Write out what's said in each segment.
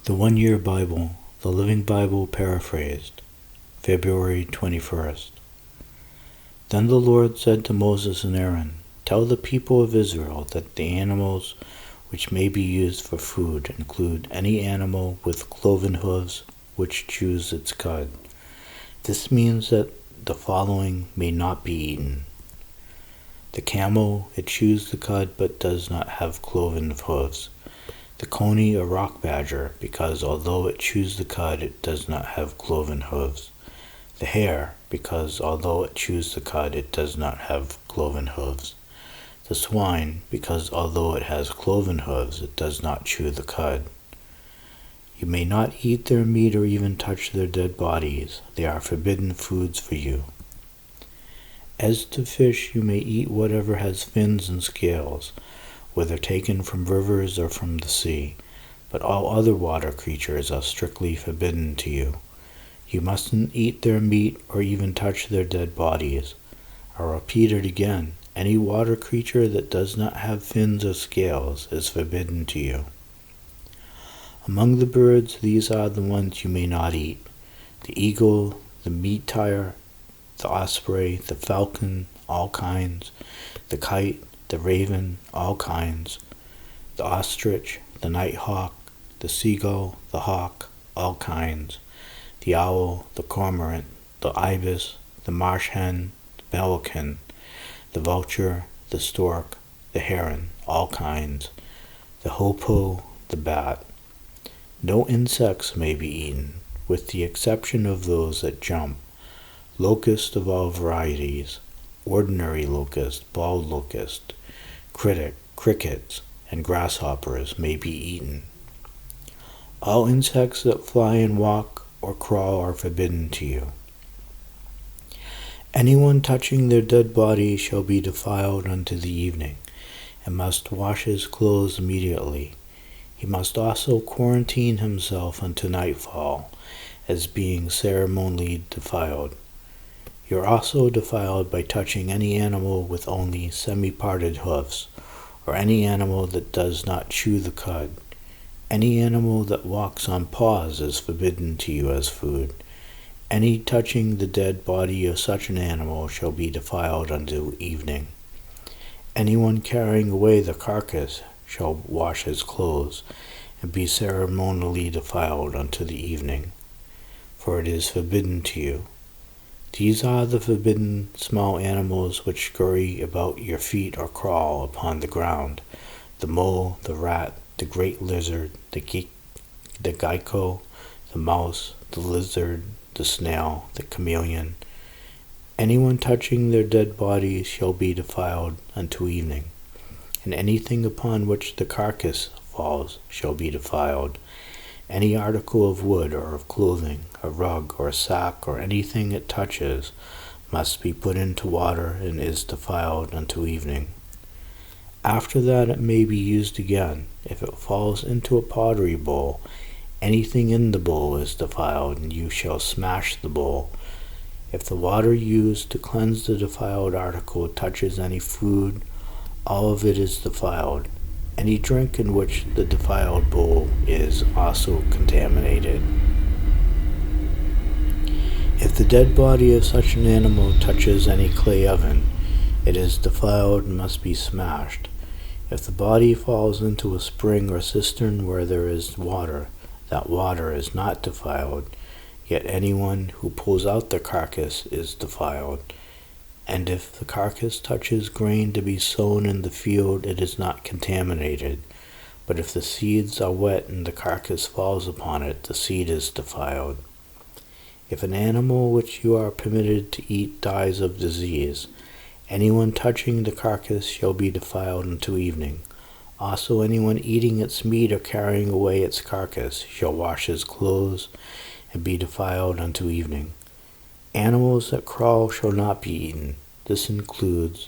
The 1 Year Bible, the Living Bible Paraphrased, February 21st. Then the Lord said to Moses and Aaron, "Tell the people of Israel that the animals which may be used for food include any animal with cloven hooves which chews its cud. This means that the following may not be eaten: the camel, it chews the cud but does not have cloven hooves; the coney or rock badger, because although it chews the cud, it does not have cloven hooves; the hare, because although it chews the cud, it does not have cloven hooves; the swine, because although it has cloven hooves, it does not chew the cud. You may not eat their meat or even touch their dead bodies. They are forbidden foods for you. As to fish, you may eat whatever has fins and scales, whether taken from rivers or from the sea, but all other water creatures are strictly forbidden to you. You mustn't eat their meat or even touch their dead bodies. I'll repeat it again: any water creature that does not have fins or scales is forbidden to you. Among the birds, these are the ones you may not eat: the eagle, the meat-tire, the osprey, the falcon, all kinds, the kite, the raven, all kinds, the ostrich, the nighthawk, the seagull, the hawk, all kinds, the owl, the cormorant, the ibis, the marsh hen, the pelican, the vulture, the stork, the heron, all kinds, the hoopoe, the bat. No insects may be eaten, with the exception of those that jump: locust of all varieties, ordinary locust, bald locust, crickets, and grasshoppers may be eaten. All insects that fly and walk or crawl are forbidden to you. Anyone touching their dead body shall be defiled unto the evening, and must wash his clothes immediately. He must also quarantine himself unto nightfall, as being ceremonially defiled. You are also defiled by touching any animal with only semi-parted hoofs, or any animal that does not chew the cud. Any animal that walks on paws is forbidden to you as food. Any touching the dead body of such an animal shall be defiled until evening. Anyone carrying away the carcass shall wash his clothes, and be ceremonially defiled unto the evening, for it is forbidden to you. These are the forbidden small animals which scurry about your feet or crawl upon the ground: the mole, the rat, the great lizard, the gecko, the mouse, the lizard, the snail, the chameleon. Anyone touching their dead bodies shall be defiled unto evening, and anything upon which the carcass falls shall be defiled. Any article of wood or of clothing, a rug or a sack, or anything it touches, must be put into water and is defiled unto evening. After that it may be used again. If it falls into a pottery bowl, anything in the bowl is defiled, and you shall smash the bowl. If the water used to cleanse the defiled article touches any food, all of it is defiled. Any drink in which the defiled bowl is also contaminated. If the dead body of such an animal touches any clay oven, it is defiled and must be smashed. If the body falls into a spring or cistern where there is water, that water is not defiled, yet anyone who pulls out the carcass is defiled. And if the carcass touches grain to be sown in the field, it is not contaminated. But if the seeds are wet and the carcass falls upon it, the seed is defiled. If an animal which you are permitted to eat dies of disease, anyone touching the carcass shall be defiled until evening. Also anyone eating its meat or carrying away its carcass shall wash his clothes and be defiled until evening. Animals that crawl shall not be eaten. This includes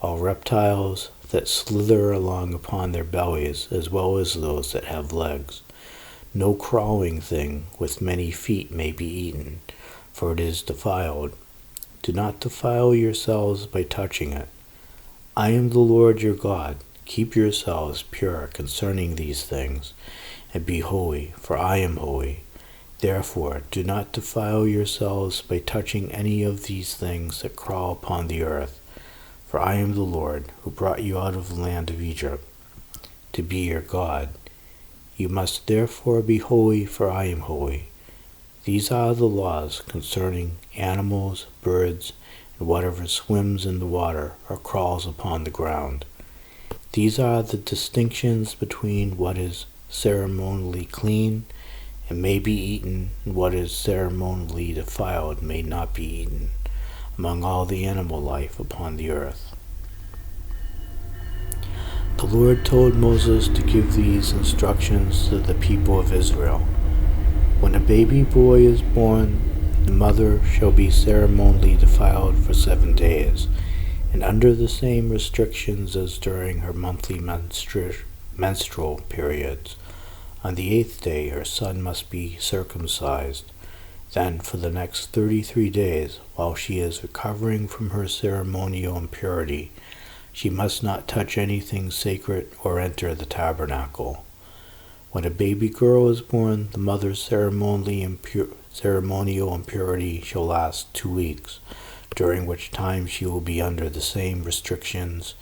all reptiles that slither along upon their bellies, as well as those that have legs. No crawling thing with many feet may be eaten, for it is defiled. Do not defile yourselves by touching it. I am the Lord your God. keep yourselves pure concerning these things, and be holy, for I am holy. Therefore, do not defile yourselves by touching any of these things that crawl upon the earth. For I am the Lord, who brought you out of the land of Egypt, to be your God. You must therefore be holy, for I am holy. These are the laws concerning animals, birds, and whatever swims in the water or crawls upon the ground. These are the distinctions between what is ceremonially clean and may be eaten, and what is ceremonially defiled may not be eaten, among all the animal life upon the earth. The Lord told Moses to give these instructions to the people of Israel. When a baby boy is born, the mother shall be ceremonially defiled for 7 days, and under the same restrictions as during her monthly menstrual periods. On the 8th day her son must be circumcised. Then for the next 33 days, while she is recovering from her ceremonial impurity, she must not touch anything sacred or enter the tabernacle. When a baby girl is born, the mother's ceremonial impurity shall last 2 weeks, during which time she will be under the same restrictions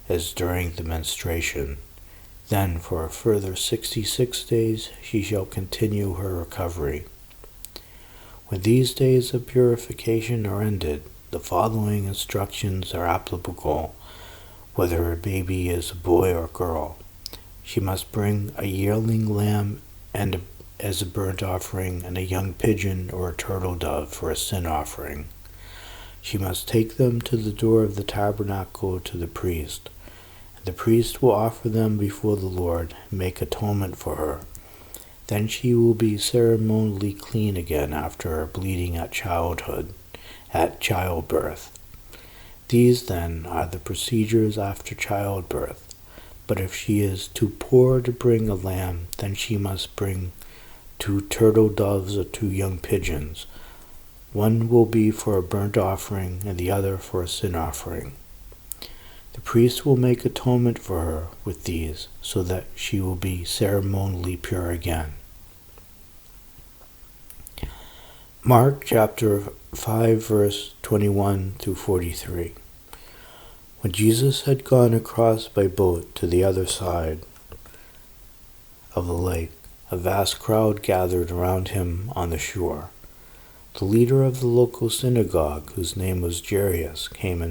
as during the menstruation. Then for a further 66 days she shall continue her recovery. When these days of purification are ended, the following instructions are applicable, whether a baby is a boy or girl. She must bring a yearling lamb as a burnt offering, and a young pigeon or a turtle dove for a sin offering. She must take them to the door of the tabernacle to the priest. The priest will offer them before the Lord and make atonement for her. Then she will be ceremonially clean again after her bleeding at childbirth. These, then, are the procedures after childbirth. But if she is too poor to bring a lamb, then she must bring 2 turtle doves or 2 young pigeons. One will be for a burnt offering, and the other for a sin offering. The priest will make atonement for her with these, so that she will be ceremonially pure again. Mark chapter 5, verse 21 through 43. When Jesus had gone across by boat to the other side of the lake, a vast crowd gathered around him on the shore. The leader of the local synagogue, whose name was Jairus, came down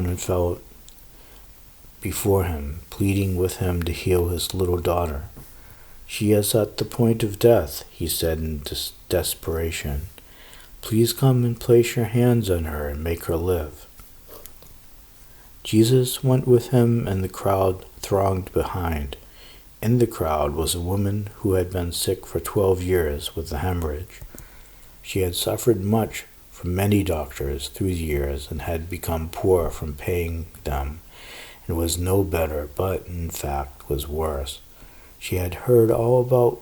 and fell before him, pleading with him to heal his little daughter. "She is at the point of death," he said in desperation. "Please come and place your hands on her and make her live." Jesus went with him, and the crowd thronged behind. In the crowd was a woman who had been sick for 12 years with a hemorrhage. She had suffered much from many doctors through the years and had become poor from paying them, and was no better, but, in fact, was worse. She had heard all about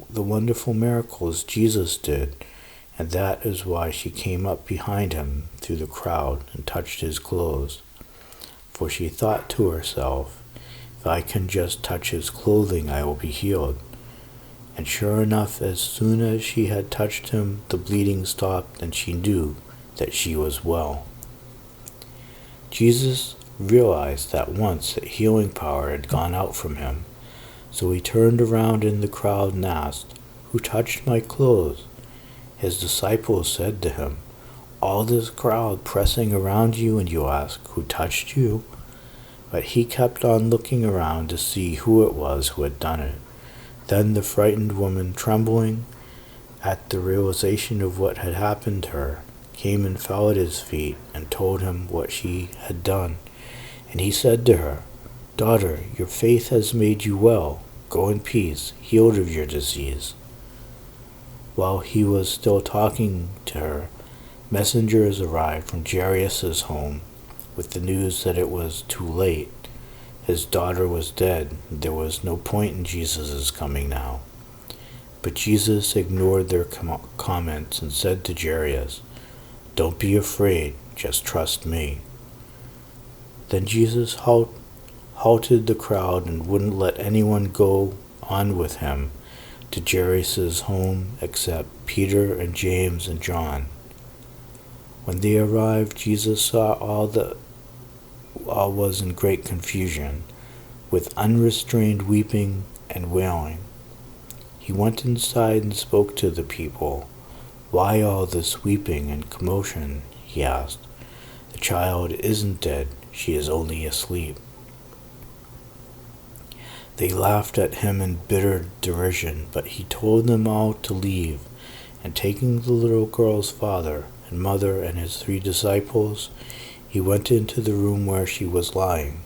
the wonderful miracles Jesus did, and that is why she came up behind him through the crowd and touched his clothes. For she thought to herself, "If I can just touch his clothing, I will be healed." And sure enough, as soon as she had touched him, the bleeding stopped, and she knew that she was well. Jesus realized at once that healing power had gone out from him. So he turned around in the crowd and asked, "Who touched my clothes?" His disciples said to him, "All this crowd pressing around you, and you ask, 'Who touched you?'" But he kept on looking around to see who it was who had done it. Then the frightened woman, trembling at the realization of what had happened to her, came and fell at his feet and told him what she had done. And he said to her, "Daughter, your faith has made you well. Go in peace, healed of your disease." While he was still talking to her, messengers arrived from Jairus' home with the news that it was too late. His daughter was dead, and there was no point in Jesus' coming now. But Jesus ignored their comments and said to Jairus, Don't be afraid, just trust me." Then Jesus halted the crowd and wouldn't let anyone go on with him to Jairus' home except Peter and James and John. When they arrived, Jesus saw all was in great confusion, with unrestrained weeping and wailing. He went inside and spoke to the people. "Why all this weeping and commotion?" he asked. "The child isn't dead, she is only asleep." They laughed at him in bitter derision, but he told them all to leave, and taking the little girl's father and mother and his 3 disciples, he went into the room where she was lying.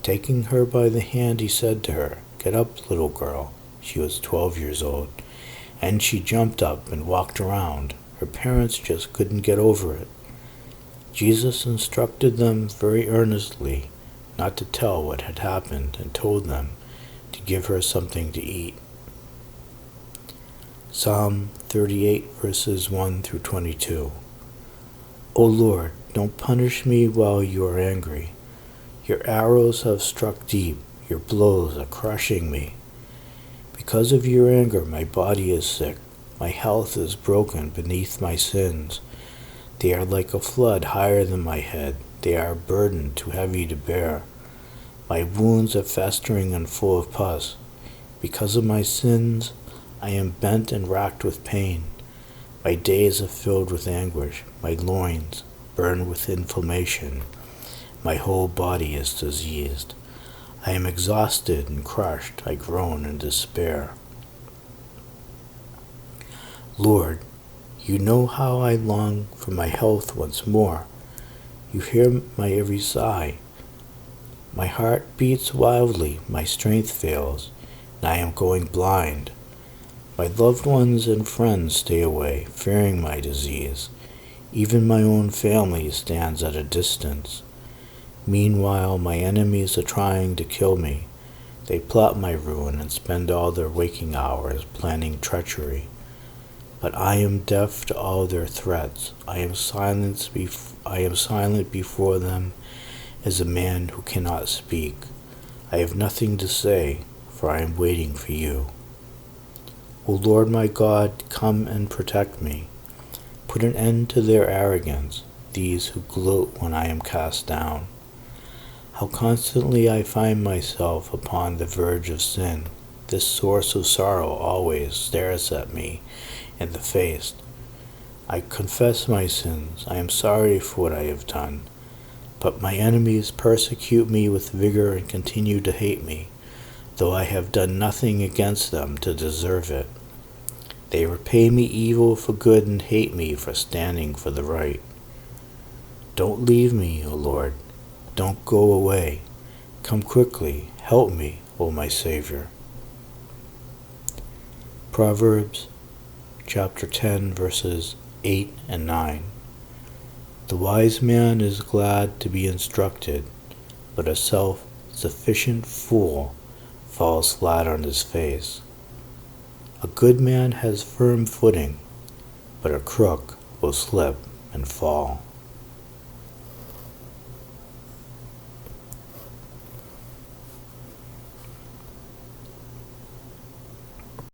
Taking her by the hand, he said to her, "Get up, little girl." She was 12 years old, and she jumped up and walked around. Her parents just couldn't get over it. Jesus instructed them very earnestly not to tell what had happened and told them to give her something to eat. Psalm 38, verses 1 through 22. O Lord, don't punish me while you are angry. Your arrows have struck deep, your blows are crushing me. Because of your anger, my body is sick, my health is broken beneath my sins. They are like a flood higher than my head, they are a burden too heavy to bear. My wounds are festering and full of pus. Because of my sins, I am bent and racked with pain. My days are filled with anguish, my loins burn with inflammation. My whole body is diseased. I am exhausted and crushed, I groan in despair. Lord, you know how I long for my health once more. You hear my every sigh. My heart beats wildly, my strength fails, and I am going blind. My loved ones and friends stay away, fearing my disease. Even my own family stands at a distance. Meanwhile, my enemies are trying to kill me. They plot my ruin and spend all their waking hours planning treachery. But I am deaf to all their threats. I am silent before them as a man who cannot speak. I have nothing to say, for I am waiting for you. O Lord my God, come and protect me. Put an end to their arrogance, these who gloat when I am cast down. How constantly I find myself upon the verge of sin. This source of sorrow always stares at me in the face. I confess my sins. I am sorry for what I have done. But my enemies persecute me with vigor and continue to hate me, though I have done nothing against them to deserve it. They repay me evil for good and hate me for standing for the right. Don't leave me, O Lord. Don't go away. Come quickly. Help me, O my Savior. Proverbs chapter 10, verses 8 and 9. The wise man is glad to be instructed, but a self-sufficient fool falls flat on his face. A good man has firm footing, but a crook will slip and fall.